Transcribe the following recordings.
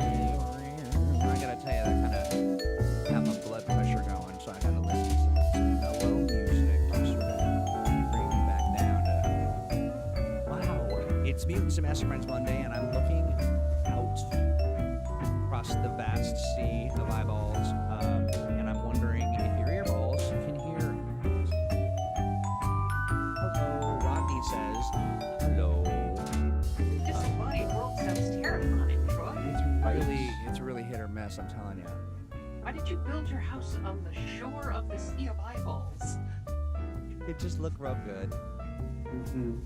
I gotta tell you, that kind of got my blood pressure going, so I gotta listen to some mellow music to sort of bring me back down to. Wow, it's Mutants and Masterminds Monday, and I'm looking out across the vast sea of eyeballs, and I'm wondering if your earballs can hear. Hello, Rodney says. Hello. This flying world sounds terrifying, Troy. It's really hit or miss, I'm telling you. Why did you build your house on the shore of the Sea of Eyeballs? It just looked real good.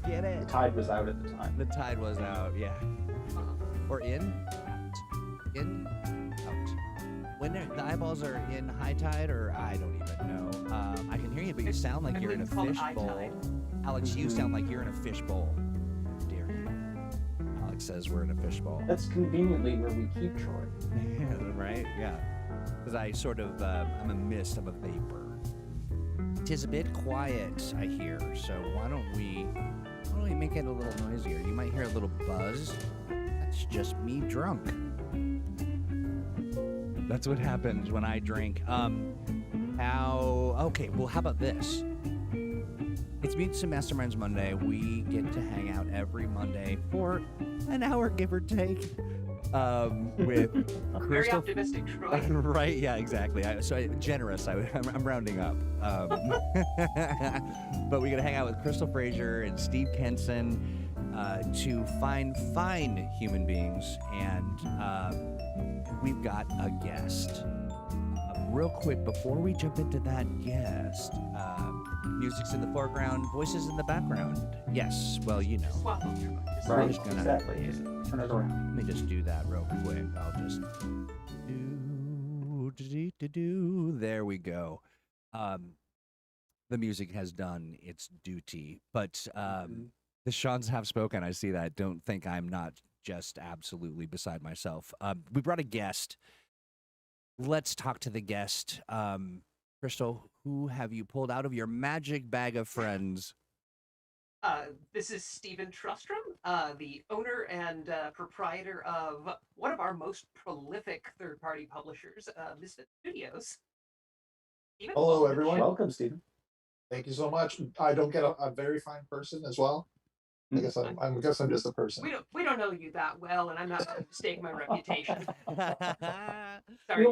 Get The it? tide was out at the time. The tide was out, yeah. Or in, out. In, out. When the eyeballs are in high tide, or I don't even know. I can hear you, but you sound like you're in a Called fish eye bowl. tide. Alex, you sound like you're in a fish bowl. Dear you. Alex says we're in a fish bowl. That's conveniently where we keep Troy. Right? Yeah. Because I sort of, I'm a mist, I'm a vapor. 'Tis a bit quiet, I hear, so why don't we make it a little noisier? You might hear a little buzz. That's just me drunk. That's what happens when I drink. Okay, well, how about this? It's Mutants and Masterminds Monday. We get to hang out every Monday for an hour, give or take, with Very Crystal. optimistic, Troy. Right? Yeah, exactly. Generous. I'm rounding up. But we get to hang out with Crystal Frazier and Steve Kenson to find fine human beings, and we've got a guest. Real quick, before we jump into that guest, music's in the foreground, voices in the background. Yes, well, you know. Swap up your mind. Just Right, just gonna- exactly. yeah. Just turn it around. Let me just do that real quick. I'll just do. There we go. The music has done its duty, but the Sean's have spoken. I see that. Don't think I'm not just absolutely beside myself. We brought a guest. Let's talk to the guest. Crystal, who have you pulled out of your magic bag of friends? This is Stephen Trustram, the owner and proprietor of one of our most prolific third-party publishers, Misfit Studios. Stephen, Hello, welcome to the everyone. show. Welcome, Stephen. Thank you so much. I don't get a very fine person as well. I guess I'm just a person. We don't know you that well, and I'm not going to mistake my reputation. We Sorry.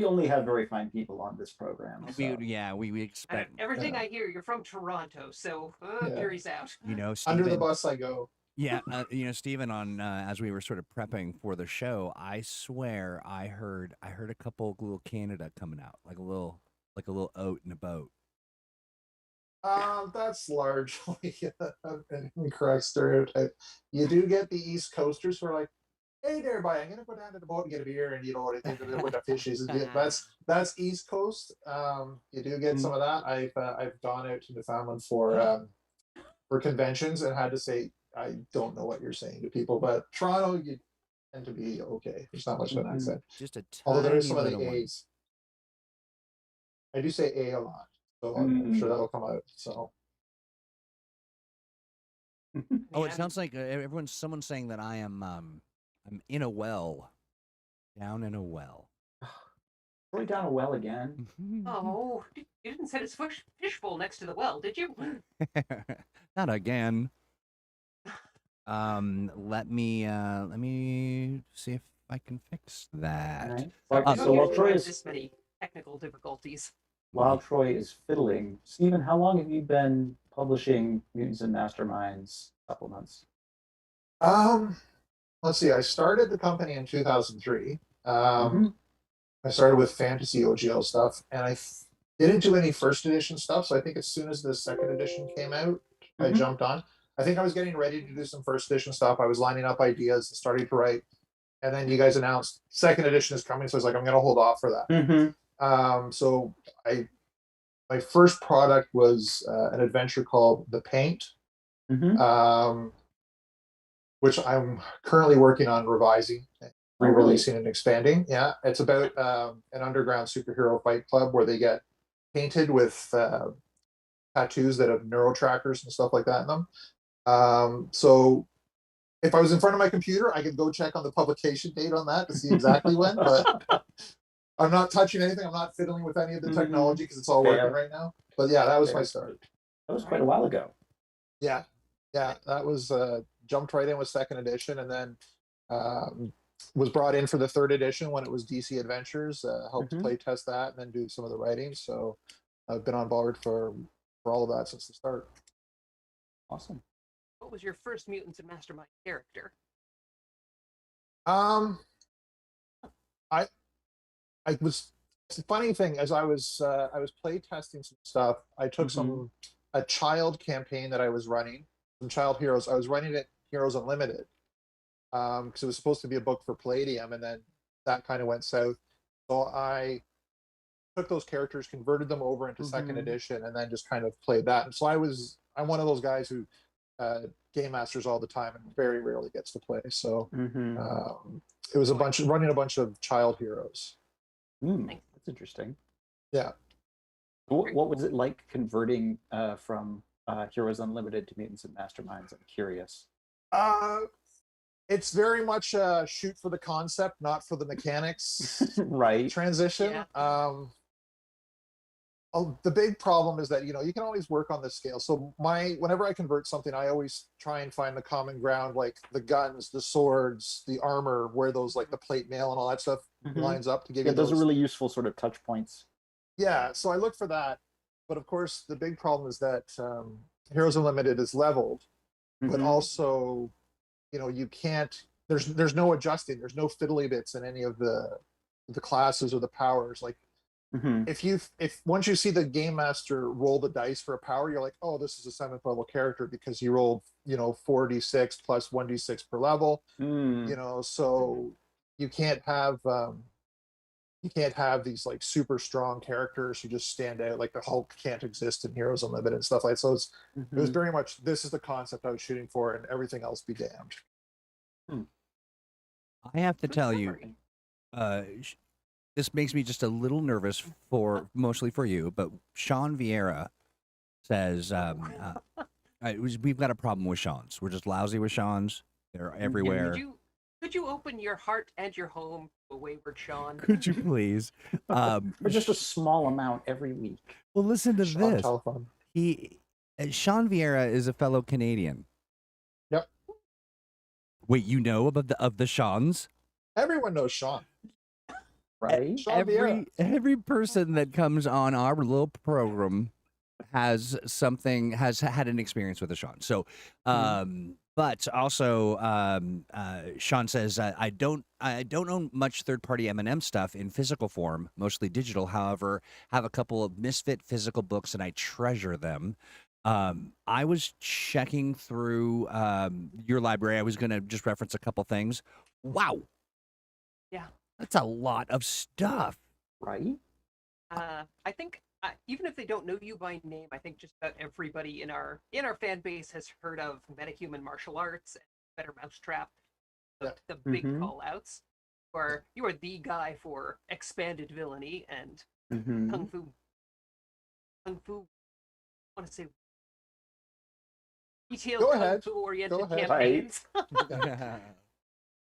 only have very fine people on this program. So. we expect. Everything Yeah. I hear, you're from Toronto, so Yeah. jury's out. You know, Under the Stephen- bus I go. Yeah, Stephen, on as we were sort of prepping for the show, I swear I heard a couple little Canada coming out, like a little oat in a boat. That's largely an incorrect stereotype. You do get the East Coasters who are like, "Hey there, buddy, I'm gonna go down to the boat and get a beer," and you know what I think with the fishes. That's East Coast. You do get some of that. I've gone out to Newfoundland for conventions and had to say, I don't know what you're saying to people, but Toronto, you tend to be okay. There's not much of an accent. Just a Although there is tiny some of the little one. A's. I do say A a lot, so I'm sure that'll come out. So Oh, mean, it sounds like someone's saying that I'm in a well, down in a well. Troy down a well again. Oh, you didn't set his fishbowl next to the well, did you? Not again. Let me see if I can fix that. Alright. Sorry, Well, we so don't while usually Troy have is this many technical difficulties. while Troy is fiddling, Stephen, how long have you been publishing Mutants and Masterminds supplements? Let's see. I started the company in 2003. Mhm. I started with fantasy OGL stuff, and didn't do any first edition stuff. So I think as soon as the second edition came out, I Mhm. jumped on. I think I was getting ready to do some first edition stuff. I was lining up ideas, starting to write, and then you guys announced second edition is coming. So I was like, I'm going to hold off for that. So my first product was an adventure called The Paint, um, which I'm currently working on revising, re-releasing, and expanding. Yeah, it's about an underground superhero fight club where they get painted with tattoos that have neuro trackers and stuff like that in them. So if I was in front of my computer, I could go check on the publication date on that to see exactly when. But I'm not touching anything. I'm not fiddling with any of the technology because it's all working right now. But yeah, that was my start. That was quite a while ago. Yeah, that was jumped right in with second edition, and then was brought in for the third edition when it was DC Adventures. Helped play test that, and then do some of the writing. So I've been on board for all of that since the start. Awesome. What was your first Mutants and Mastermind character? I was. It's the funny thing as I was play testing some stuff. I took a child campaign that I was running, some child heroes. I was running it Heroes Unlimited because it was supposed to be a book for Palladium, and then that kind of went south. So I took those characters, converted them over into second edition, and then just kind of played that. And so I'm one of those guys who game masters all the time and very rarely gets to play. So it was running a bunch of child heroes. That's interesting. Yeah. What was it like converting from Heroes Unlimited to Mutants and Masterminds? I'm curious. It's very much shoot for the concept, not for the mechanics. Right. Transition. Yeah. The big problem is that you can always work on this scale. So whenever I convert something, I always try and find the common ground, like the guns, the swords, the armor, where those like the plate mail and all that stuff lines up to give you those are really useful sort of touch points. Yeah, so I look for that, but of course the big problem is that Heroes Unlimited is leveled, but also you can't. There's no adjusting. There's no fiddly bits in any of the classes or the powers. Like if once you see the game master roll the dice for a power, you're like, oh, this is a 7th level character because he rolled 4d6 plus 1d6 per level. So you can't have these like super strong characters who just stand out. Like the Hulk can't exist in Heroes Unlimited and stuff like that. So it was very much this is the concept I was shooting for, and everything else be damned. I have to tell you, this makes me just a little nervous mostly for you. But Sean Vieira says we've got a problem with Sean's. We're just lousy with Sean's. They're everywhere. Could you open your heart and your home to a wayward Sean? Could you please? For just a small amount every week. Well, listen to Sean this. Telephone. Sean Vieira is a fellow Canadian. Yep. Wait, you know of the Seans? Everyone knows Sean. Right? Sean Vieira. Every person that comes on our little program has had an experience with a Sean. So, but also, Sean says I don't own much third-party M&M stuff in physical form, mostly digital. However, have a couple of Misfit physical books, and I treasure them. I was checking through your library. I was going to just reference a couple things. Wow. Yeah. That's a lot of stuff. Right? I think even if they don't know you by name, I think just about everybody in our fan base has heard of Metahuman Martial Arts and Better Mousetrap, the big call outs. You are the guy for expanded villainy and kung fu. I want to say Retail Go kung ahead. fu oriented Go ahead. campaigns.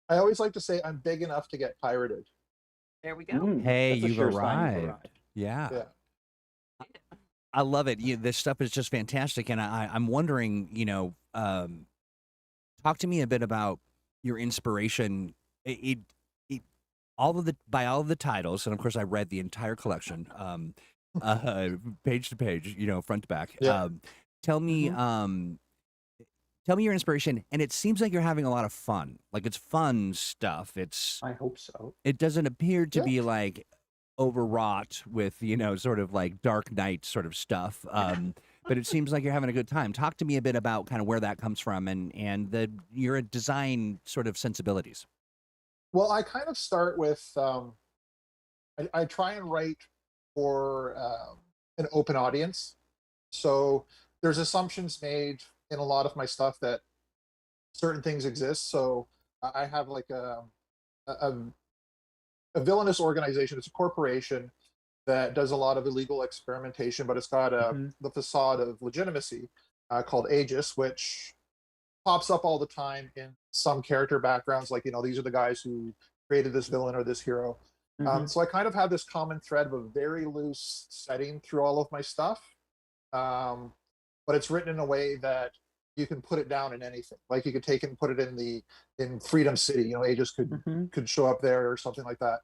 I always like to say I'm big enough to get pirated. There we go. Hey, That's a you've sure sign you've arrived. Yeah. Yeah. I love it. This stuff is just fantastic, and I'm wondering, talk to me a bit about your inspiration. All of the titles, and of course, I read the entire collection, page to page, front to back. Yeah. Tell me, tell me your inspiration, and it seems like you're having a lot of fun. Like it's fun stuff. I hope so. It doesn't appear to Yeah. be like overwrought with sort of like Dark Knight sort of stuff. But it seems like you're having a good time. Talk to me a bit about kind of where that comes from and your design sort of sensibilities. Well, I kind of start with I try and write for an open audience. So there's assumptions made in a lot of my stuff that certain things exist. So I have like a villainous organization. It's a corporation that does a lot of illegal experimentation, but it's got the facade of legitimacy called Aegis, which pops up all the time in some character backgrounds. Like, these are the guys who created this villain or this hero. So I kind of have this common thread of a very loose setting through all of my stuff. But it's written in a way that you can put it down in anything. Like you could take it and put it in Freedom City. Aegis could show up there or something like that.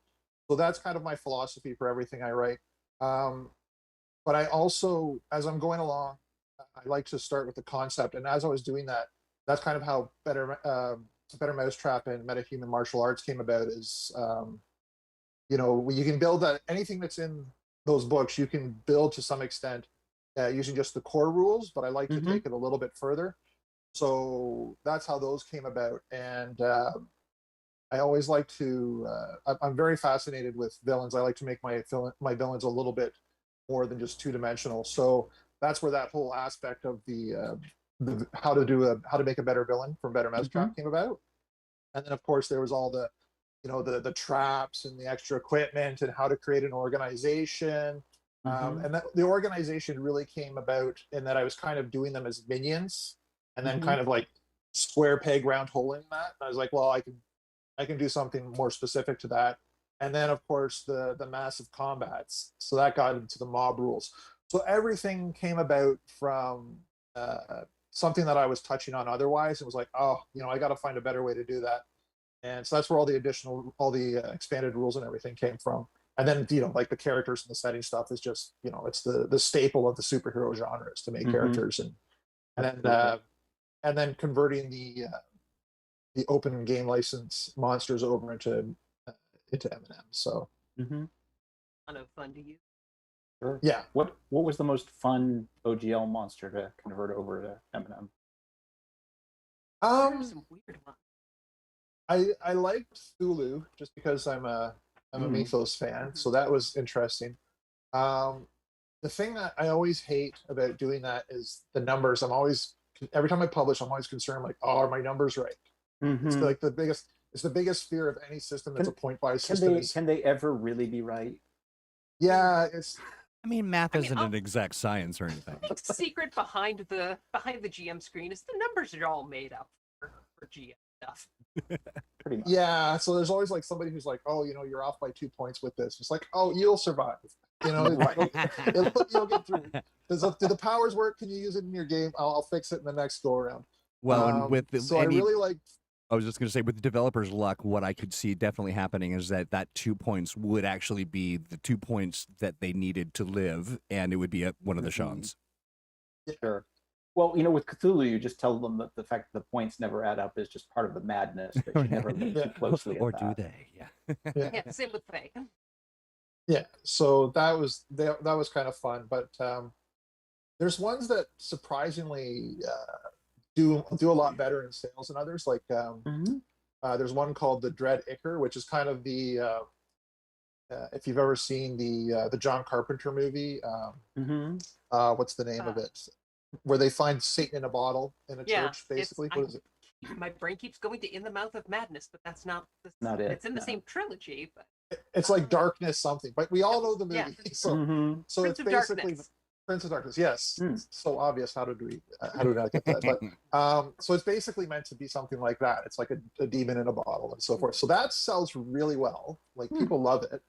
So that's kind of my philosophy for everything I write. But I also, as I'm going along, I like to start with the concept. And as I was doing that, that's kind of how Better Mousetrap and Metahuman Martial Arts came about. Is you can build that anything that's in those books, you can build to some extent using just the core rules. But I like to take it a little bit further. So that's how those came about. And I always like to. I'm very fascinated with villains. I like to make my villains a little bit more than just two-dimensional. So that's where that whole aspect of the how to make a better villain from Better Mousetrap came about. And then of course there was all the the traps and the extra equipment and how to create an organization. And that the organization really came about in that I was kind of doing them as minions and then kind of like square peg round hole in that. And I was like, well, I can do something more specific to that. And then of course the massive combats. So that got into the mob rules. So everything came about from something that I was touching on otherwise. It was like, oh, I got to find a better way to do that. And so that's where all the expanded rules and everything came from. And then, like the characters and the setting stuff is just, it's the staple of the superhero genre is to make characters and then converting the open game license monsters over into M&M. So Ton of fun to use. Sure. Yeah. What was the most fun OGL monster to convert over to M&M? There's some weird ones. I liked Thulu just because I'm a Mythos fan, so that was interesting. The thing that I always hate about doing that is the numbers. Every time I publish, I'm always concerned, like, oh, are my numbers right? It's like the biggest fear of any system that's a point-buy system. Can they ever really be right? Yeah, Math isn't an exact science or anything. The secret behind the GM screen is the numbers are all made up for GM stuff. Pretty much. Yeah, so there's always like somebody who's like, oh, you're off by 2 points with this. It's like, oh, you'll survive. Right. You'll get through. Do the powers work? Can you use it in your game? I'll fix it in the next go around. Well, and with I really like. I was just going to say, with the developers' luck, what I could see definitely happening is that 2 points would actually be the 2 points that they needed to live, and it would be one of the Seans. Sure. Well, with Cthulhu, you just tell them that the fact that the points never add up is just part of the madness. That you never look too closely or at do that. they? Yeah. Yeah, same with Faye. Yeah, so that was kind of fun, but there's ones that surprisingly do a lot better in sales than others. Like there's one called the Dread Icker, which is kind of the if you've ever seen the John Carpenter movie, what's the name of it? Where they find Satan in a bottle in a church, basically. What is it? My brain keeps going to In the Mouth of Madness, but that's not it. It's in the same trilogy, but It's like Darkness something, but we all know the movie. Yeah. So Prince it's of basically Darkness. Prince of Darkness, yes. Hmm. It's so obvious. How did we not get that? But so it's basically meant to be something like that. It's like a demon in a bottle and so forth. So that sells really well. Like people love it.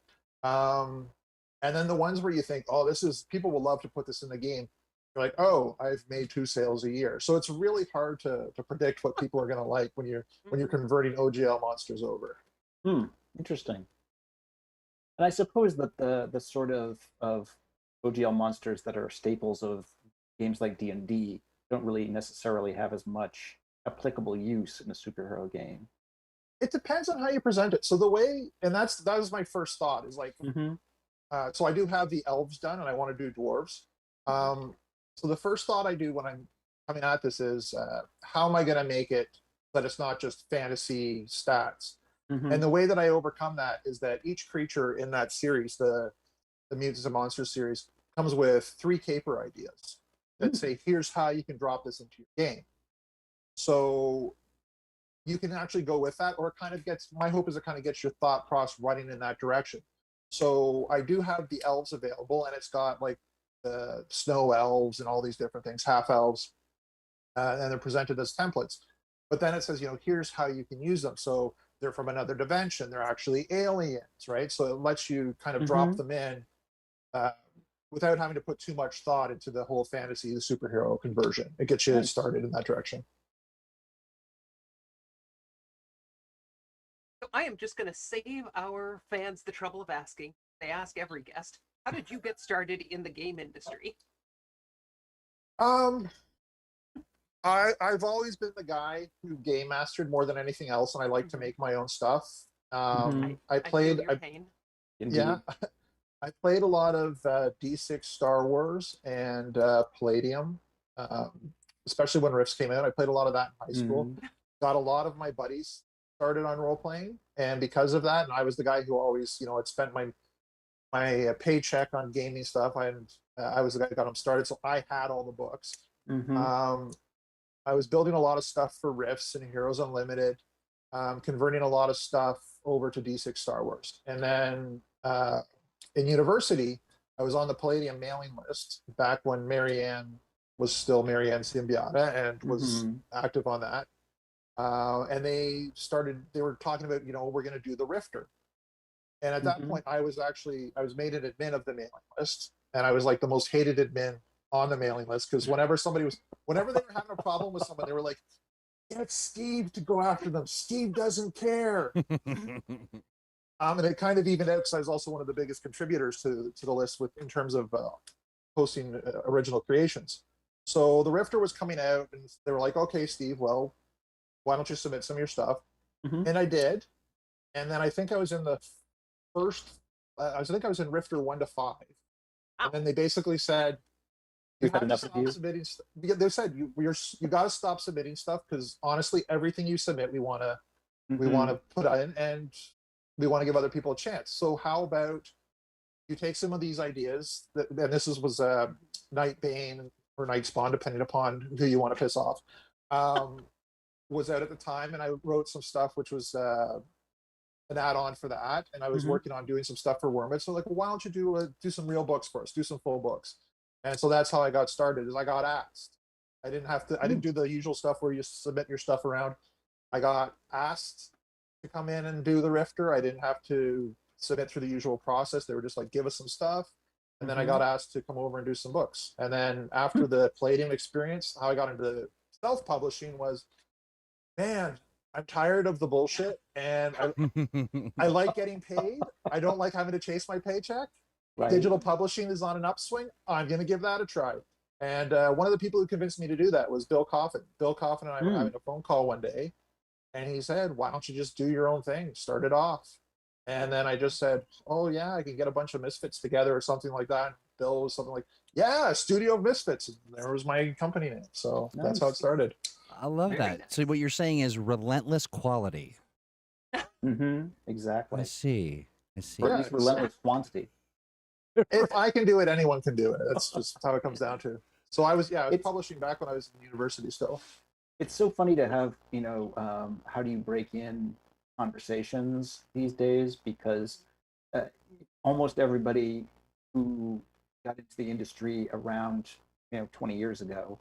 And then the ones where you think, oh, this is people will love to put this in the game. You're like, oh, I've made 2 sales a year. So it's really hard to predict what people are going to like when you're converting OGL monsters over. Interesting. And I suppose that the sort of OGL monsters that are staples of games like D&D don't really necessarily have as much applicable use in a superhero game. It depends on how you present it. So the way, and that was my first thought, is like, so I do have the elves done, and I want to do dwarves. So the first thought I do when I'm coming at this is, how am I going to make it that it's not just fantasy stats? And the way that I overcome that is that each creature in that series, the Mutants and Monsters series, comes with 3 caper ideas that say, here's how you can drop this into your game. So you can actually go with that, or it kind of gets, my hope is it kind of gets your thought process running in that direction. So I do have the elves available, and it's got like the snow elves and all these different things, half elves, and they're presented as templates. But then it says, here's how you can use them. So they're from another dimension. They're actually aliens, right? So it lets you kind of drop them in without having to put too much thought into the whole fantasy, the superhero conversion. It gets you started in that direction. So I am just going to save our fans the trouble of asking. They ask every guest, how did you get started in the game industry? I've always been the guy who game mastered more than anything else, and I like to make my own stuff. I played, feel your pain. yeah, I played a lot of D6 Star Wars and Palladium, especially when Rifts came out. I played a lot of that in high school. Got a lot of my buddies started on role playing, and because of that, and I was the guy who always, had spent my paycheck on gaming stuff. I was the guy who got them started, so I had all the books. I was building a lot of stuff for Rifts and Heroes Unlimited, converting a lot of stuff over to D6 Star Wars. And then in university, I was on the Palladium mailing list back when Marianne was still Marianne Symbiota and was active on that. And they were talking about, we're going to do the Rifter. And at that point, I was made an admin of the mailing list. And I was like the most hated admin on the mailing list, because whenever they were having a problem with someone, they were like, get Steve to go after them. Steve doesn't care. And it kind of evened out because I was also one of the biggest contributors to the list in terms of posting original creations. So the Rifter was coming out, and they were like, okay, Steve, well, why don't you submit some of your stuff? And I did. And then I think I was in the first, I think I was in Rifter 1 to 5. And then they basically said, you have to stop submitting stuff. They said you got to stop submitting stuff, because honestly, everything you submit, we want to put in, and we want to give other people a chance. So how about you take some of these ideas, and this was Nightbane or Nightspawn, depending upon who you want to piss off, was out at the time, and I wrote some stuff which was an add-on for that, and I was working on doing some stuff for Wormwood. So like, well, why don't you do some real books for us, do some full books? And so that's how I got started. Is I got asked. I didn't do the usual stuff where you submit your stuff around. I got asked to come in and do the Rifter. I didn't have to submit through the usual process. They were just like, give us some stuff. And then I got asked to come over and do some books. And then after the Palladium experience, how I got into self-publishing was, man, I'm tired of the bullshit, and I like getting paid. I don't like having to chase my paycheck. Right. Digital publishing is on an upswing. I'm going to give that a try. And one of the people who convinced me to do that was Bill Coffin. Bill Coffin and I were having a phone call one day, and he said, why don't you just do your own thing? Start it off. And then I just said, oh, yeah, I can get a bunch of misfits together or something like that. Bill was something like, yeah, Studio of Misfits. And there was my company name. So that's how it started. I love that. Nice. So what you're saying is relentless quality. Exactly. I see. Or at least relentless quantity. If I can do it, anyone can do it. That's just how it comes down to. So I was publishing back when I was in university still. It's so funny to have, how do you break in conversations these days? Because almost everybody who got into the industry around 20 years ago,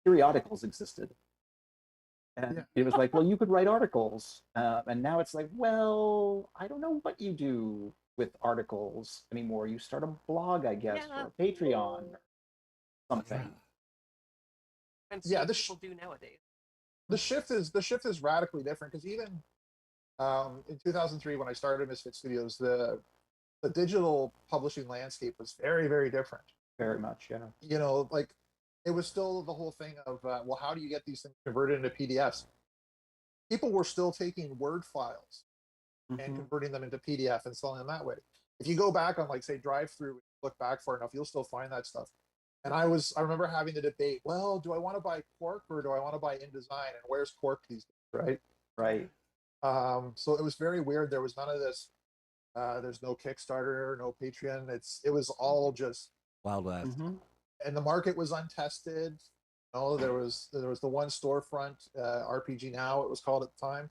periodicals existed. And it was like, well, you could write articles. And now it's like, well, I don't know what you do with articles anymore. You start a blog, I guess, or a Patreon or something. And Yeah, so people do nowadays. The shift is radically different because even in 2003 when I started Misfit Studios, the digital publishing landscape was very, very different. Very much, yeah. Like it was still the whole thing of well, how do you get these things converted into PDFs? People were still taking Word files and converting them into PDF and selling them that way. If you go back on, like, say, Drive-Through, look back far enough, you'll still find that stuff. And I remember having the debate, well, do I want to buy Quark or do I want to buy InDesign? And where's Quark these days, right? Right. So it was very weird. There was none of this. There's no Kickstarter, no Patreon. It was all just Wild West. And the market was untested. There was the one storefront, RPG Now it was called at the time.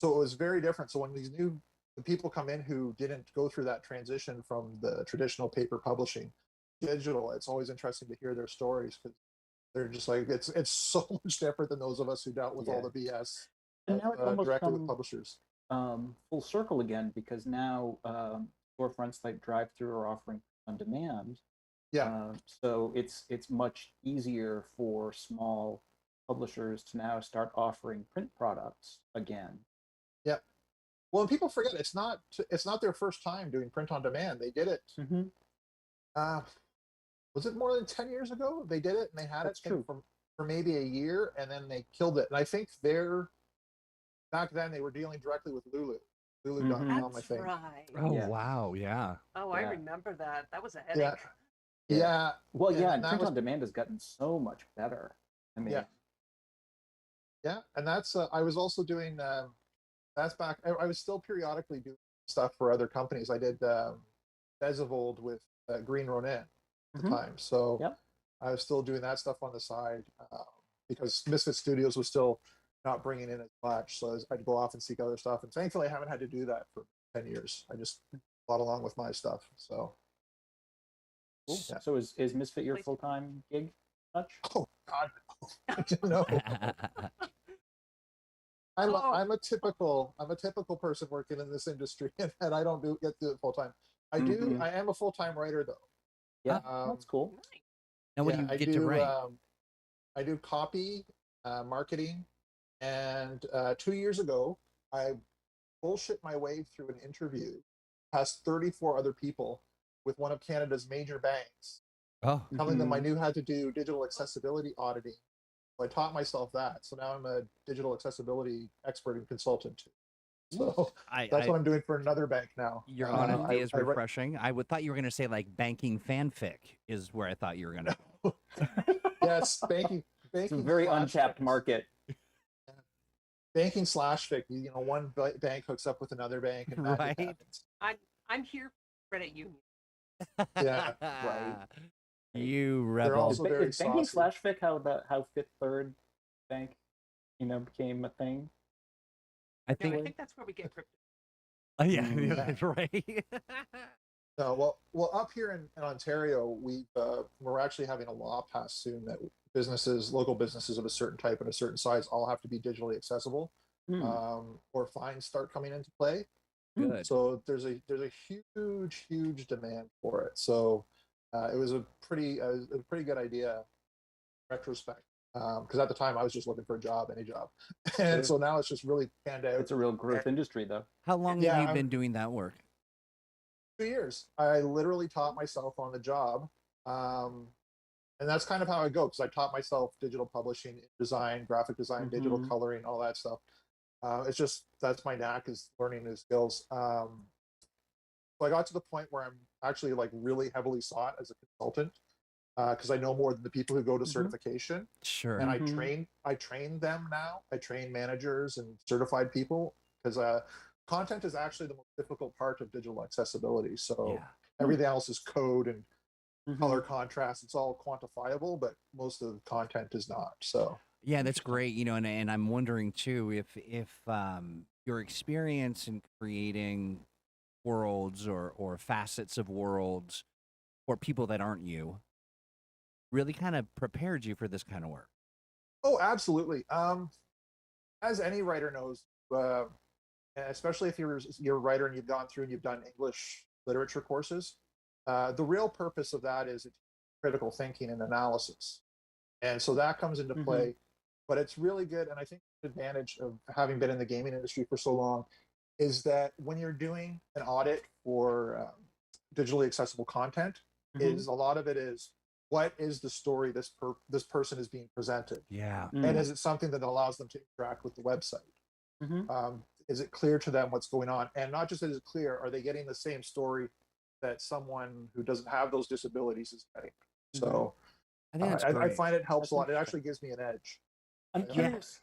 So it was very different. So when these new people come in who didn't go through that transition from the traditional paper publishing digital, it's always interesting to hear their stories because they're just like it's so much different than those of us who dealt with all the BS and now it's almost directly with publishers. Full circle again, because now storefronts like Drive-Through are offering on demand. So it's much easier for small publishers to now start offering print products again. Well, and people forget it's not their first time doing print on demand. They did it. Was it more than 10 years ago? They did it and they had it for maybe a year and then they killed it. And I think back then they were dealing directly with Lulu. Lulu.com, I think. Right. Oh, wow. Yeah. Oh, I remember that. That was a headache. Yeah. Well, and print on demand has gotten so much better. I mean, and that's I was also doing that's back. I was still periodically doing stuff for other companies. I did Bezivold with Green Ronin at the time, so I was still doing that stuff on the side because Misfit Studios was still not bringing in as much, so I'd go off and seek other stuff. And thankfully, I haven't had to do that for 10 years. I just plod along with my stuff. So, cool. So is Misfit your full-time gig? Much? Oh God, no. I'm a typical person working in this industry, and I don't get to do it full time. I am a full time writer though. Yeah, that's cool. And what do you get to write? I do copy, marketing, and 2 years ago, I bullshit my way through an interview past 34 other people with one of Canada's major banks, telling them I knew how to do digital accessibility auditing. So I taught myself that. So now I'm a digital accessibility expert and consultant too. So that's what I'm doing for another bank now. Your honesty is refreshing. I thought you were going to say like banking fanfic is where I thought you were going to. Yes, banking. It's a very untapped market. Banking /fic. One bank hooks up with another bank, and magic happens. I'm here for credit union. Yeah, right. You rebel. They're also very is banking /fic how Fifth Third Bank, became a thing? I think that's where we get crypto. Yeah, right. No, well, up here in Ontario, we're actually having a law passed soon that local businesses of a certain type and a certain size, all have to be digitally accessible, or fines start coming into play. Good. So there's a huge demand for it. So it was a pretty good idea, in retrospect. Because at the time I was just looking for a job, any job, and so now it's just really panned out. It's a real growth industry, though. How long have you been doing that work? 2 years. I literally taught myself on the job, and that's kind of how I go, because I taught myself digital publishing, design, graphic design, digital coloring, all that stuff. It's just that's my knack, is learning new skills. So I got to the point where I'm actually like really heavily sought as a consultant. Because I know more than the people who go to certification. Sure. And I train them now. I train managers and certified people, because content is actually the most difficult part of digital accessibility. So everything else is code and color contrast. It's all quantifiable, but most of the content is not. So yeah, that's great. And I'm wondering too if your experience in creating worlds or facets of worlds for people that aren't you really kind of prepared you for this kind of work? Oh, absolutely. As any writer knows, especially if you're a writer and you've gone through and you've done English literature courses, the real purpose of that is critical thinking and analysis, and so that comes into play. But it's really good, and I think the advantage of having been in the gaming industry for so long is that when you're doing an audit for digitally accessible content, is a lot of it is what is the story this person is being presented, Yeah. and is it something that allows them to interact with the website? Is it clear to them what's going on? And not just that it's clear, are they getting the same story that someone who doesn't have those disabilities is getting? So I think that's I great. find it helps That's a lot. It interesting. actually gives me an edge. I'm curious.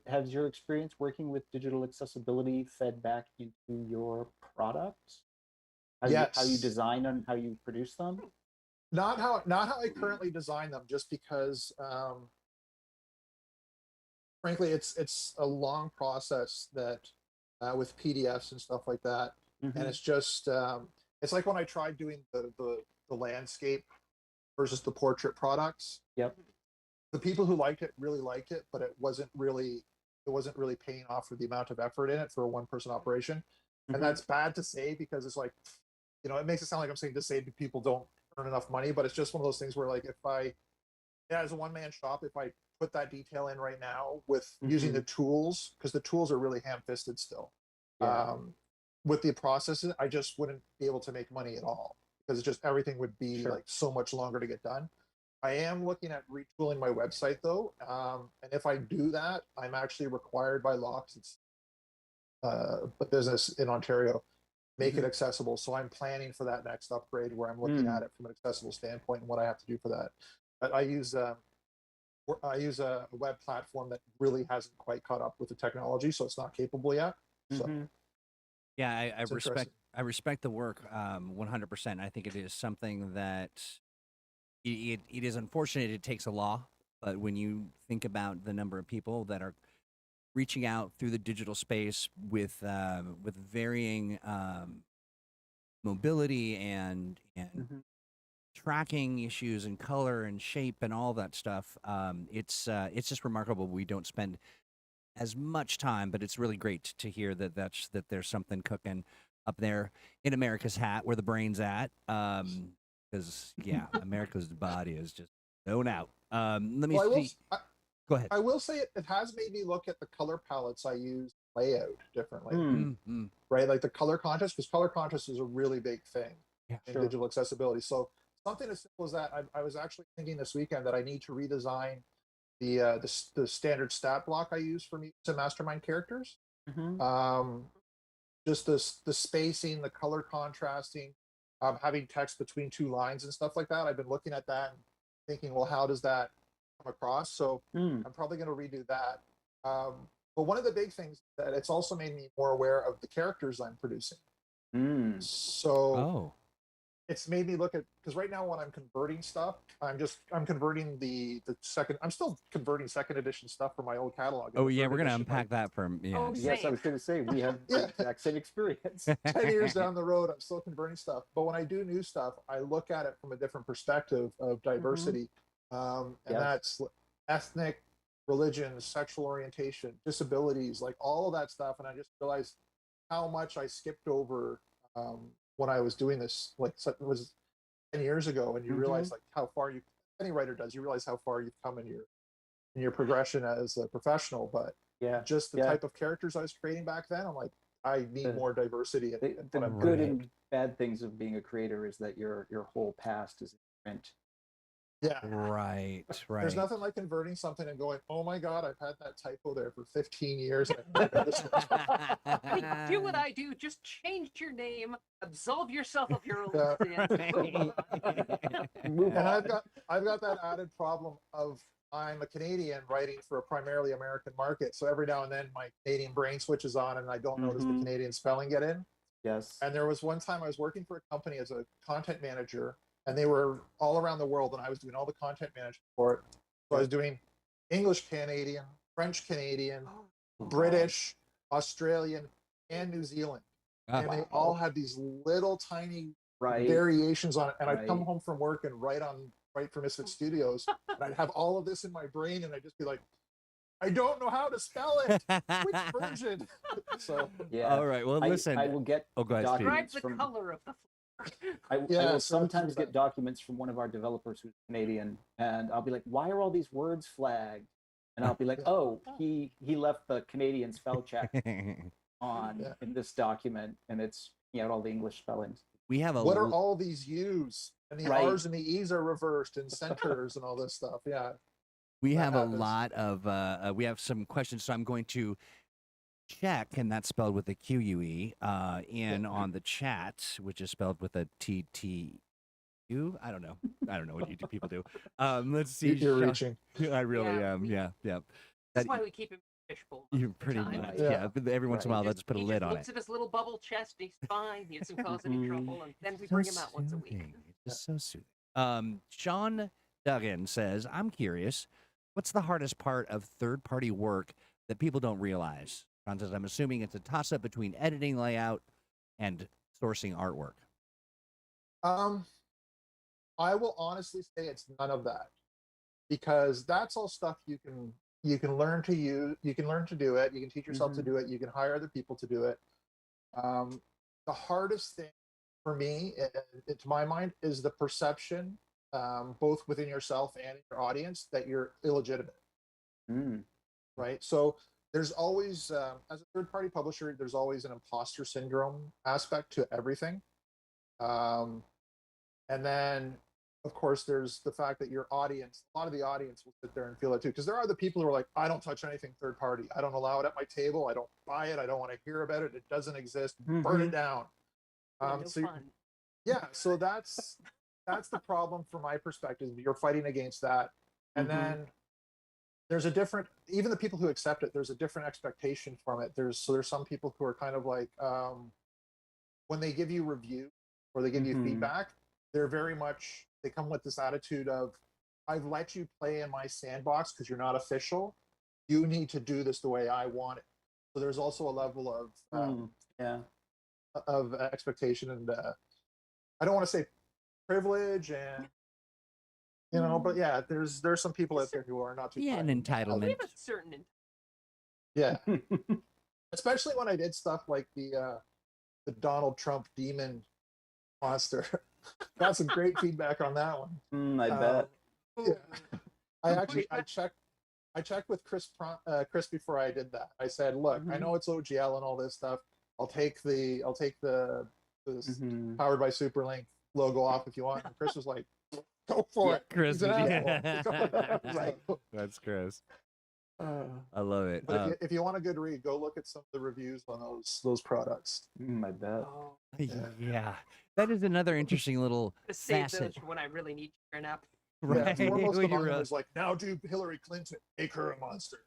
Has your experience working with digital accessibility fed back into your products? How you Yes. design and how you produce them? Not how I currently design them, just because frankly it's a long process that with PDFs and stuff like that. And it's just it's like when I tried doing the landscape versus the portrait products. Yep. The people who liked it really liked it, but it wasn't really paying off for the amount of effort in it for a one person operation. And that's bad to say, because it's like, you know, it makes it sound like I'm saying disabled people don't earn enough money, but it's just one of those things where, like, if I, as a one man shop, if I put that detail in right now with using the tools, because the tools are really ham fisted still. With the processes, I just wouldn't be able to make money at all, because it's just everything would be like so much longer to get done. I am looking at retooling my website though, and if I do that, I'm actually required by law, because it's a business in Ontario, make it accessible. So I'm planning for that next upgrade, where I'm looking at it from an accessible standpoint and what I have to do for that. But I use a web platform that really hasn't quite caught up with the technology, so it's not capable yet. So Yeah, I it's respect interesting. I respect the work 100%. I think it is something that it is unfortunate it takes a law, but when you think about the number of people that are reaching out through the digital space with varying mobility and tracking issues and color and shape and all that stuff, it's just remarkable. We don't spend as much time, but it's really great to hear that there's something cooking up there in America's hat, where the brain's at. Because yeah, America's body is just known out. Let me see. Go ahead. I will say it has made me look at the color palettes I use layout differently. Right, like the color contrast, because color contrast is a really big thing in digital accessibility. So something as simple as that. I was actually thinking this weekend that I need to redesign the standard stat block I use for Mutants and Mastermind characters. Just the spacing, the color contrasting, having text between two lines and stuff like that. I've been looking at that and thinking, well, how does that come across? So I'm probably going to redo that. But one of the big things that it's also made me more aware of the characters I'm producing. So it's made me look at, because right now when I'm converting stuff, I'm converting the second. I'm still converting second edition stuff from my old catalog. Oh yeah, we're gonna unpack that from Yes, I was going to say we have the exact same experience. 10 years down the road, I'm still converting stuff. But when I do new stuff, I look at it from a different perspective of diversity, and that's ethnic, religion, sexual orientation, disabilities, like all of that stuff. And I just realized how much I skipped over when I was doing this. Like, it was 10 years ago, and you realize like how far any writer does. You realize how far you've come in your progression as a professional. But just the type of characters I was creating back then, I'm like, I need more diversity. The good and bad things of being a creator is that your whole past is in print. Yeah. Right. There's nothing like converting something and going, oh my God, I've had that typo there for 15 years. Do what I do. Just change your name. Absolve yourself of your old sins. And I've got that added problem of I'm a Canadian writing for a primarily American market. So every now and then my Canadian brain switches on and I don't notice the Canadian spelling get in. Yes. And there was one time I was working for a company as a content manager, and they were all around the world, and I was doing all the content management for it. So I was doing English Canadian, French Canadian, British, Australian, and New Zealand. And they all had these little tiny Right. variations on it. And I'd come Right. home from work and write for Misfit Studios, and I'd have all of this in my brain, and I'd just be like, I don't know how to spell it. Which version? So Yeah. All right. Well, listen. I will get Oh, go ahead, Steve. Describe documents the from. color of the flower. I Yeah, will so sometimes that's- get documents from one of our developers who's Canadian, and I'll be like, "Why are all these words flagged?" And I'll be like, "Oh, he left the Canadian spell check on Yeah. in this document, and it's all the English spellings." We have a what are all these U's? And the Right. R's and the E's are reversed, and centers and all this stuff. Yeah. we that have a happens. lot of we have some questions, so I'm going to check, and that's spelled with a QUE, in on the chat, which is spelled with a TTU. I don't know what you people do. Let's see. You're Sean- reaching. I really Yeah, am. Yeah. That's That- why we keep him fishbowl. You pretty time. much, Yeah. yeah. But every once in a Right. while, let's put a He lid just on looks it. at his little bubble chest. He's fine. He doesn't cause any trouble, and then we So bring him out once a week. soothing. It's just so soothing. Sean Duggan says, "I'm curious, what's the hardest part of third-party work that people don't realize?" Sean says, "I'm assuming it's a toss-up between editing, layout, and sourcing artwork." I will honestly say it's none of that, because that's all stuff you can learn to use. You can learn to do it. You can teach yourself to do it. You can hire other people to do it. The hardest thing for me, to my mind, is the perception, both within yourself and your audience, that you're illegitimate. Mm. Right. So there's always, as a third party publisher, there's always an imposter syndrome aspect to everything. And then, of course, there's the fact that your audience, a lot of the audience will sit there and feel it too. Because there are the people who are like, I don't touch anything third party. I don't allow it at my table. I don't buy it. I don't want to hear about it. It doesn't exist. Burn it down. No So fun. yeah, so that's the problem from my perspective. You're fighting against that. And then there's a different, even the people who accept it, there's a different expectation from it. There's some people who are kind of like, when they give you review or they give you feedback, they're very much, they come with this attitude of, I've let you play in my sandbox because you're not official. You need to do this the way I want it. So there's also a level of of expectation and I don't want to say privilege and but yeah, there's some people out there who are not too Yeah, an kind. We entitlement. have a certain. Yeah, especially when I did stuff like the Donald Trump demon monster. Got some great feedback on that one. I bet. Yeah. I checked with Chris before I did that. I said, look, I know it's OGL and all this stuff. I'll take the powered by Superlink logo off if you want. And Chris was like, go for it. Chris, He's an asshole. Right. That's gross. I love it. But if you want a good read, go look at some of the reviews on those products. I bet. Oh, Yeah, that is another interesting little just save those facet. for when I really need to turn up. Right. Yeah, foremost When among you're, them was like, now do Hillary Clinton, make her a monster.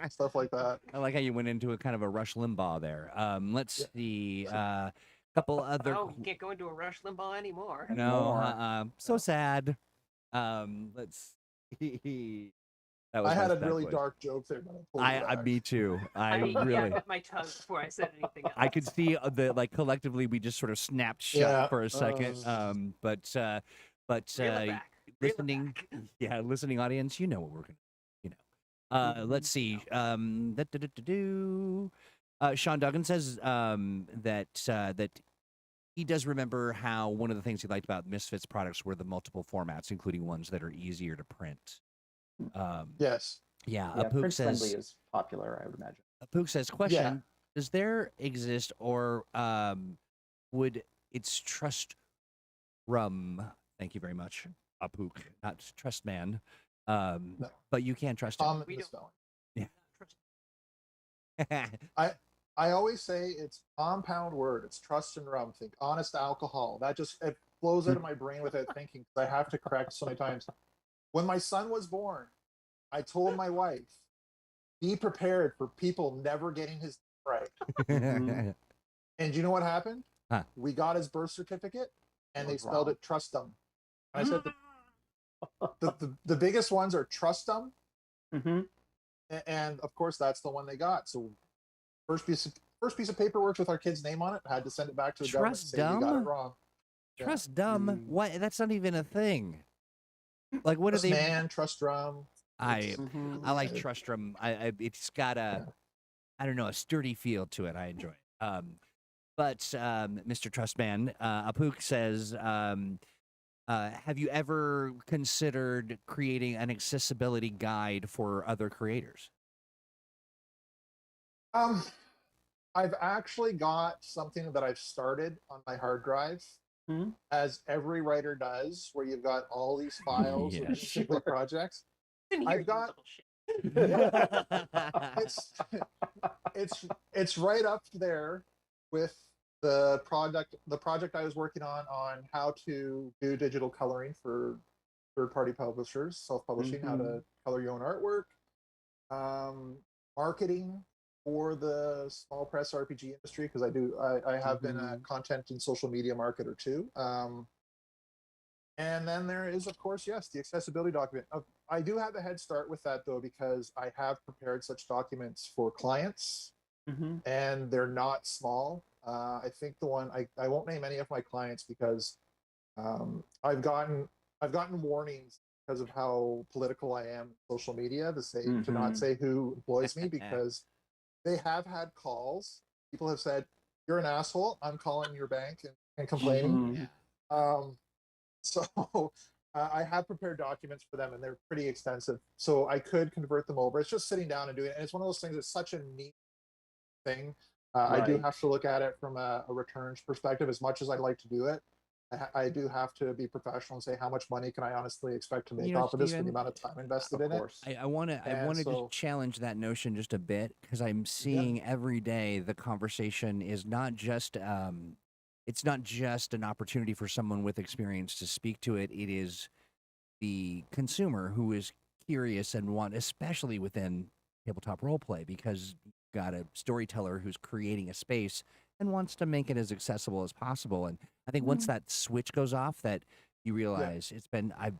Stuff like that. I like how you went into a kind of a Rush Limbaugh there. Let's see. Couple other. Oh, you can't go into a Rush Limbaugh anymore. No, so sad. Let's see. That was I my had a sad really voice. dark joke there, but I pulled it back. Me too. I yeah, really. bit my tongue before I said anything else. I could see the like collectively we just sort of snapped shut Yeah. for a second. But Reel it back. Reel it listening, back. yeah, listening audience, you know what we're gonna, let's see. Sean Duggan says that he does remember how one of the things he liked about Misfits products were the multiple formats, including ones that are easier to print. Yes. Yeah, Yeah, Apook print says. friendly is popular, I would imagine. Apook says, question: does there exist, or would its trust rum? Thank you very much, Apook, not trust man. But you can trust him. We don't- Misspelling. Yeah. I always say it's compound word. It's trust and rum. Think honest alcohol. That just it flows out of my brain without thinking because I have to correct so many times. When my son was born, I told my wife, be prepared for people never getting his name right. And you know what happened? Huh. We got his birth certificate and they What's spelled wrong? it trustum. And I said the biggest ones are trustum. And of course that's the one they got. So first piece of paperwork with our kid's name on it, had to send it back to the government and say you got it Trustum? wrong. Trust dumb? Mm. What? That's not even a thing. Like, what Trust are they? man, trust drum. I Mhm. I like Yeah. Trustrum. It's got a, Yeah. I don't know, a sturdy feel to it. I enjoy it. But Mr. Trustman, Apuk says, have you ever considered creating an accessibility guide for other creators? I've actually got something that I've started on my hard drive, Mhm. as every writer does, where you've got all these files of Yes. particular Sure. projects. And I've here, you got- little shit. It's it's right up there with the project I was working on how to do digital coloring for third-party publishers, self-publishing, how to color your own artwork, marketing for the small press RPG industry, because I have been a content and social media marketer too. And then there is, of course, yes, the accessibility document. I do have a head start with that though, because I have prepared such documents for clients, Mhm. and they're not small. I think the one I won't name any of my clients because I've gotten warnings because of how political I am in social media to not Mhm. say who employs me, because they have had calls. People have said, "You're an asshole. I'm calling your bank and complaining." Mhm. Um, so I have prepared documents for them, and they're pretty extensive. So I could convert them over. It's just sitting down and doing it. And it's one of those things. It's such a neat thing. I do Right. have to look at it from a returns perspective. As much as I'd like to do it, I do have to be professional and say how much money can I honestly expect to make off of this for the Steven, amount of time invested Of in it. course. I want to And just so, challenge that notion just a bit, because I'm seeing every day the conversation is not just it's not just an opportunity for someone with experience to speak to it. It is the consumer who is curious and want, especially within tabletop role play, because you've got a storyteller who's creating a space and wants to make it as accessible as possible. And I think once that switch goes off, that you realize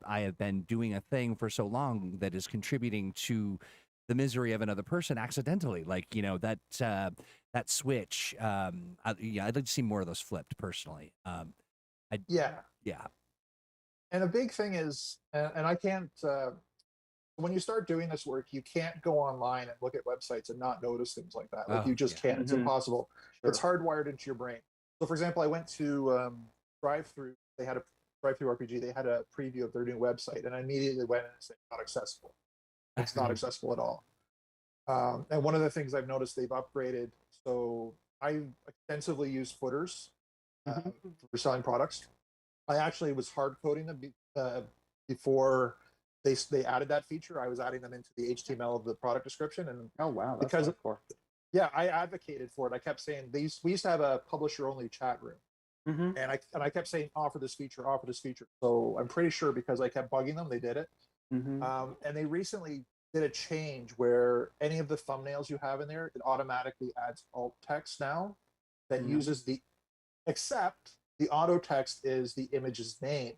I have been doing a thing for so long that is contributing to the misery of another person accidentally. Like, that switch. I'd like to see more of those flipped personally. yeah. Yeah. And a big thing is, and I can't, when you start doing this work, you can't go online and look at websites and not notice things like that. Like Oh, you just yeah. can't. It's Mhm. impossible. Sure. It's hardwired into your brain. So, for example, I went to Drive Through. They had a Drive Through RPG. They had a preview of their new website, and I immediately went in and said, "Not accessible. It's not accessible at all." And one of the things I've noticed, they've upgraded. So I extensively use footers for selling products. I actually was hard coding them before they added that feature. I was adding them into the HTML of the product description, and Oh wow, that's because hardcore. yeah, I advocated for it. I kept saying we used to have a publisher only chat room, Mhm. and I kept saying offer this feature, offer this feature. So I'm pretty sure because I kept bugging them, they did it. Mhm. And they recently did a change where any of the thumbnails you have in there, it automatically adds alt text now that uses except the auto text is the image's name.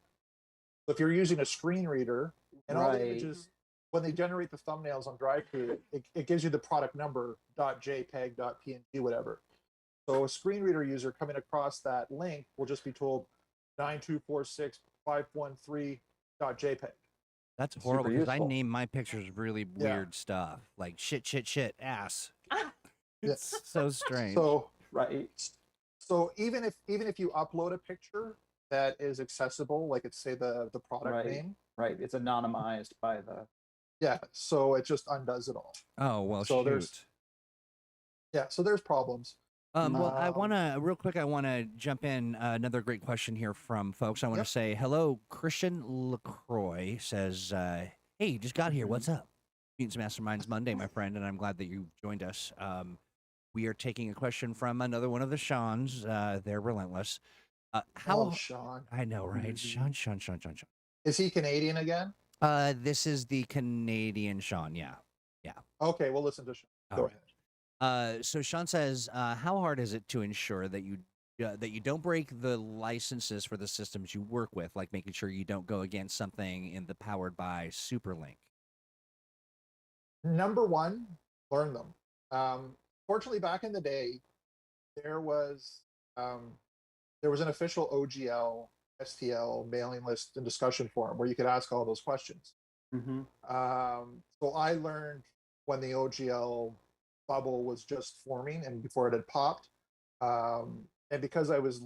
So if you're using a screen reader and all the Right. images, when they generate the thumbnails on DriveThru, it gives you the product number .jpeg, .png, whatever. So a screen reader user coming across that link will just be told 9246.513.jpg. That's Super horrible because I useful. name my pictures really Yeah. weird stuff like shit, ass. Yeah. It's so strange. So Right. so even if you upload a picture that is accessible, like it's say the product Right. name, Right. It's anonymized by the. yeah, so it just undoes it all. Oh well, So shoot. so there's problems. Well, I Um, want to real quick. I want to jump in. Another great question here from folks. I want to Yep. say hello. Christian Lacroix says, "Hey, you just got here. What's up? Mutants Masterminds Monday, my friend, and I'm glad that you joined us. We are taking a question from another one of the Seans. They're relentless. oh, Sean, I know, right? Sean. is he Canadian again? This is the Canadian Sean. Yeah. Okay, we'll listen to Sean. All Go right. ahead. So Sean says, how hard is it to ensure that you don't break the licenses for the systems you work with, like making sure you don't go against something in the powered by Superlink? Number one, learn them. Fortunately, back in the day, there was an official OGL STL mailing list and discussion forum where you could ask all those questions. Mm-hmm. So I learned when the OGL bubble was just forming and before it had popped. And because I was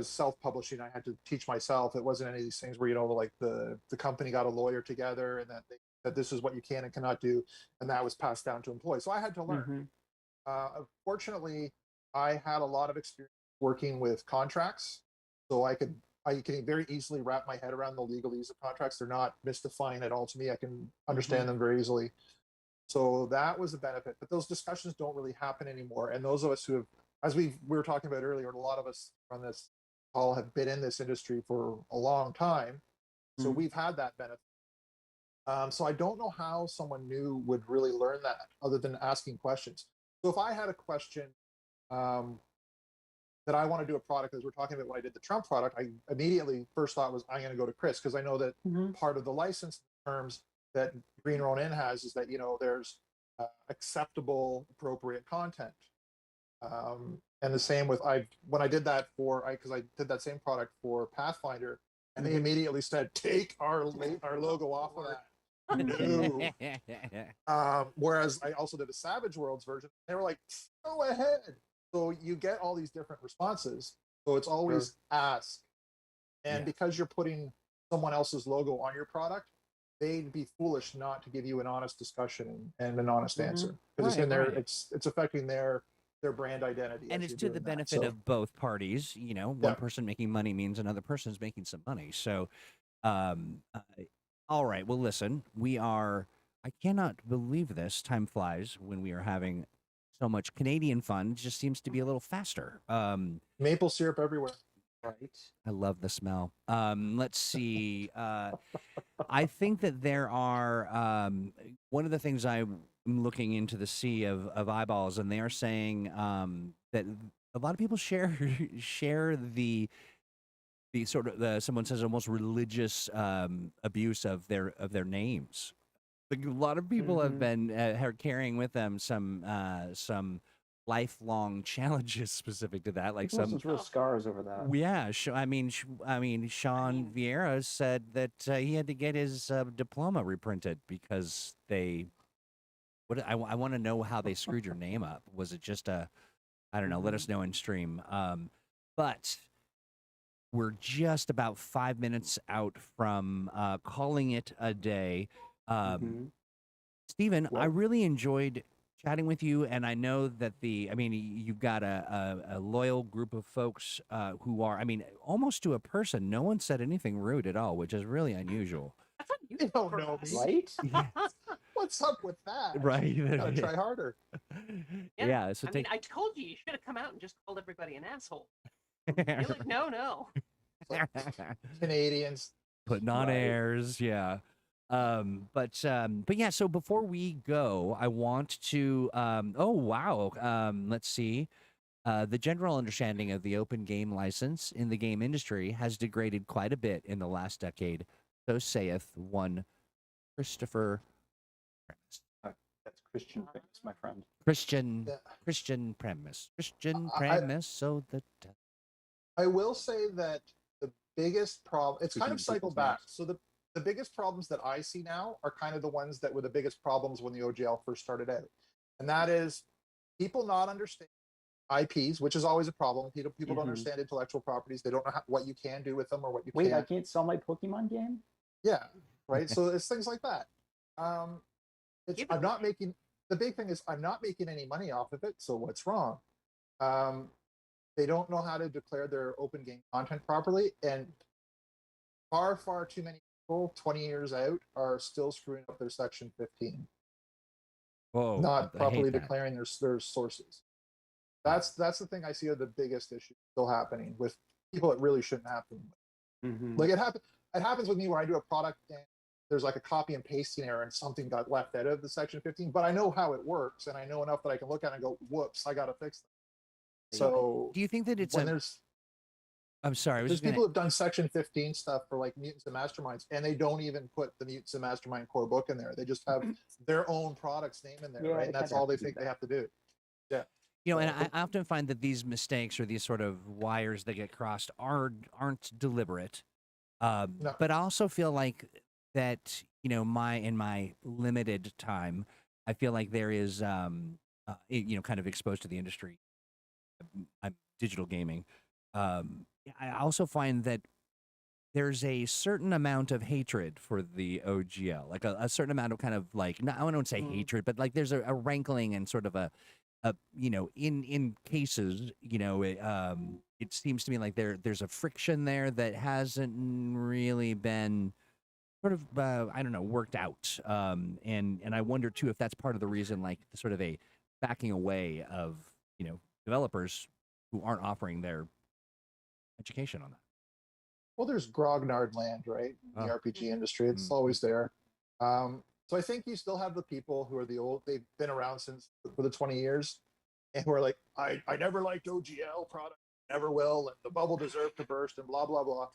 self-publishing, I had to teach myself. It wasn't any of these things where, like the company got a lawyer together and that they said this is what you can and cannot do, and that was passed down to employees. So I had to learn. Fortunately, I had a lot of experience working with contracts, so I can very easily wrap my head around the legalese of contracts. They're not mystifying at all to me. I can understand them very easily. So that was a benefit. But those discussions don't really happen anymore. And those of us who have, as we were talking about earlier, a lot of us on this call have been in this industry for a long time. So we've had that benefit. So I don't know how someone new would really learn that other than asking questions. So if I had a question that I want to do a product, as we're talking about when I did the Trump product, I immediately first thought was I'm going to go to Chris because I know that part of the license terms that Green Ronin has is that there's acceptable, appropriate content. And the same with when I did that because I did that same product for Pathfinder, and they immediately said take our logo off of that. No. Whereas I also did a Savage Worlds version. They were like, go ahead. So you get all these different responses. So it's always ask. And because you're putting someone else's logo on your product, they'd be foolish not to give you an honest discussion and an honest answer. Because it's in there, it's affecting their brand identity. And it's to the benefit of both parties. One person making money means another person's making some money. So all right. Well, listen, I cannot believe this. Time flies when we are having so much Canadian fun. It just seems to be a little faster. Maple syrup everywhere. Right. I love the smell. Let's see. I think that there are one of the things I'm looking into the sea of eyeballs, and they are saying that a lot of people share the sort of someone says almost religious abuse of their names. Like a lot of people have been are carrying with them some lifelong challenges specific to that, like some real scars over that. Yeah, I mean, Sean Vieira said that he had to get his diploma reprinted because they. I want to know how they screwed your name up. Was it just I don't know. Let us know in stream. But we're just about 5 minutes out from calling it a day. Stephen, I really enjoyed chatting with you, and I know that you've got a loyal group of folks who are, almost to a person. No one said anything rude at all, which is really unusual. That's unusual. You don't know me. Right? What's up with that? Right. Gotta try harder. Yeah. So I told you should have come out and just called everybody an asshole. You're like, no. Canadians putting on airs, yeah. But yeah. So before we go, I want to. Let's see. The general understanding of the open game license in the game industry has degraded quite a bit in the last decade. So saith one Christopher Premise. That's Christian Premise, my friend. Christian Premise. Christian Premise. So that. I will say that the biggest problem. It's kind of cycled back. So the biggest problems that I see now are kind of the ones that were the biggest problems when the OGL first started out. And that is people not understanding IPs, which is always a problem. People don't understand intellectual properties. They don't know what you can do with them or what you can't. Wait, I can't sell my Pokemon game? Yeah, right. So it's things like that. I'm not making, the big thing is I'm not making any money off of it. So what's wrong? They don't know how to declare their open game content properly. And far too many people 20 years out are still screwing up their section 15. Whoa, not properly declaring their sources. That's the thing I see are the biggest issues still happening with people that really shouldn't happen. Like it happens with me where I do a product and there's like a copy and pasting error and something got left out of the section 15, but I know how it works and I know enough that I can look at it and go, whoops, I gotta fix that. So do you think that it's I'm sorry. There's people who've done Section 15 stuff for like Mutants and Masterminds, and they don't even put the Mutants and Mastermind core book in there. They just have their own product's name in there, right? And that's all they think they have to do. Yeah. You know, and I often find that these mistakes or these sort of wires that get crossed aren't deliberate. No. But I also feel like that, you know, in my limited time, I feel like there is, you know, kind of exposed to the industry. I'm digital gaming. I also find that there's a certain amount of hatred for the OGL, like a certain amount of kind of like, I wouldn't say hatred, but like there's a rankling and sort of a you know, in cases, you know, it seems to me like there's a friction there that hasn't really been sort of I don't know, worked out. And I wonder too if that's part of the reason, like sort of a backing away of, you know, developers who aren't offering their education on that. Well, there's grognard land, right? In the Oh. RPG industry, it's Mm. always there. So I think you still have the people who are the old. They've been around since for the 20 years, and who are like, I never liked OGL product, never will, and the bubble deserved to burst, and blah blah blah.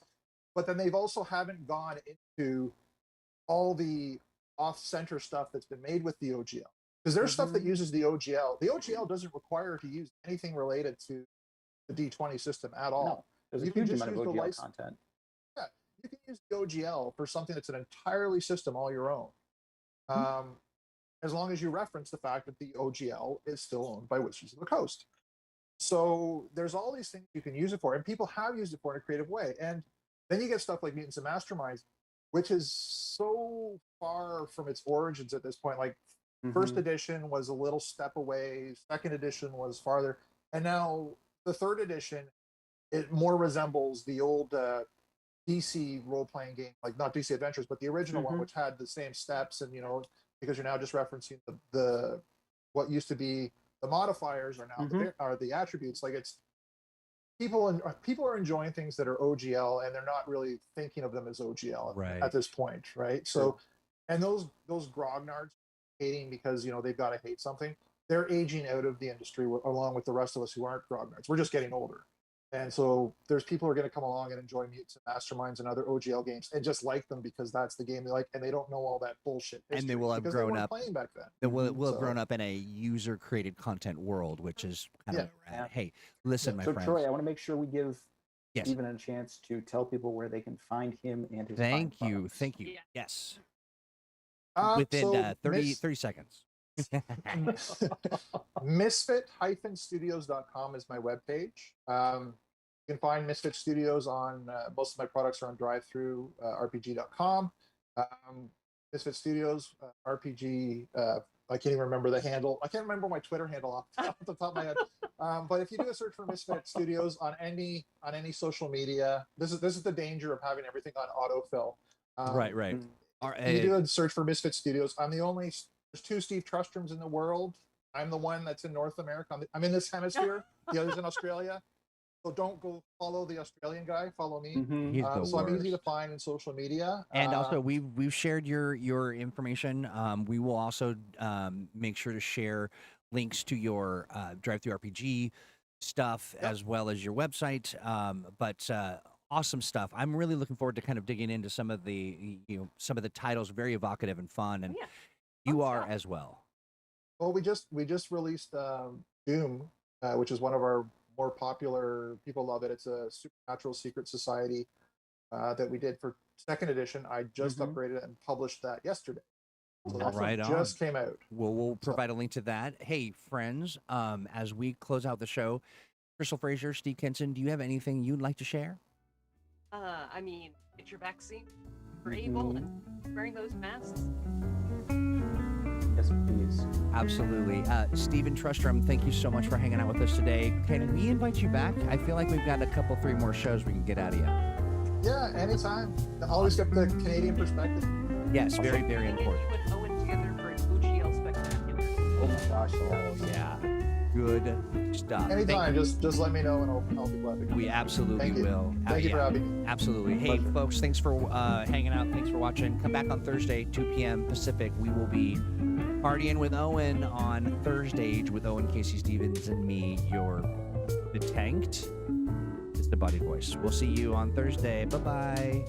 But then they've also haven't gone into all the off-center stuff that's been made with the OGL, because there's stuff that uses the OGL. The OGL doesn't require to use anything related to the D20 system at all. No, there's a You can huge just amount of use the OGL license. content. Yeah, you can use the OGL for something that's an entirely system all your own. As long as you reference the fact that the OGL is still owned by Wizards of the Coast. So there's all these things you can use it for, and people have used it for in a creative way. And then you get stuff like Mutants and Masterminds, which is so far from its origins at this point. Like first edition was a little step away, second edition was farther, and now the third edition, it more resembles the old DC role-playing game, like not DC Adventures, but the original one, which had the same steps, and you know, because you're now just referencing the what used to be the modifiers are now are the attributes. Like it's people are enjoying things that are OGL, and they're not really thinking of them as OGL at this point, right? So, and those grognards hating because you know they've got to hate something. They're aging out of the industry along with the rest of us who aren't grognards. We're just getting older. And so there's people who are going to come along and enjoy Mutants and Masterminds and other OGL games and just like them because that's the game they like, and they don't know all that bullshit history, And they will have because grown they weren't up playing back then. They will have grown up in a user-created content world, which is kind of where we're at. Hey, listen, my So friends. Troy, I want to make sure we give Yes. Stephen a chance to tell people where they can find him and his Thank fine you. products. Thank you. Yeah. Yes. So Within 30 seconds. Misfit-studios.com is my webpage. You can find Misfit Studios on most of my products are on drive-through-rpg.com. Misfit Studios RPG. I can't even remember the handle. I can't remember my Twitter handle off the top of my head. But if you do a search for Misfit Studios on any social media, this is the danger of having everything on autofill. Right. You do a search for Misfit Studios. There's 2 Steve Trustroms in the world. I'm the one that's in North America. I'm in this hemisphere. The other's in Australia. So don't go follow the Australian guy. Follow me. He's the So I'm easy to worst. find in social media. And also, we've shared your information. We will also make sure to share links to your drive-through RPG stuff as well as your website. But awesome stuff. I'm really looking forward to kind of digging into some of the titles, very evocative and fun, and you are as well. Well, we just released Doom, which is one of our more popular. People love it. It's a supernatural secret society that we did for 2nd edition. I just upgraded it and published that yesterday. So that Right on. just came out. We'll provide a link to that. Hey, friends, as we close out the show, Crystal Fraser, Steve Kenson, do you have anything you'd like to share? I mean, get your vaccine. We're able and wearing those masks. Yes, please. Absolutely. Stephen Trustrom, thank you so much for hanging out with us today. Can we invite you back? I feel like we've got a couple, 3 more shows we can get out of you. Yeah, anytime. I always get the Canadian perspective. Yes, very, very important. You and Owen together for an OGL spectacular. Oh my gosh, yes. Yeah. Good stuff. Anytime, just let me know and I'll be glad to come. We absolutely Thank you. will. Thank you for having me. Absolutely. Hey, folks, thanks for hanging out. Thanks for watching. Come back on Thursday, 2 p.m. Pacific. We will be partying with Owen on Thursday with Owen, Casey Stevens, and me, your tanked disembodied voice. We'll see you on Thursday. Bye-bye.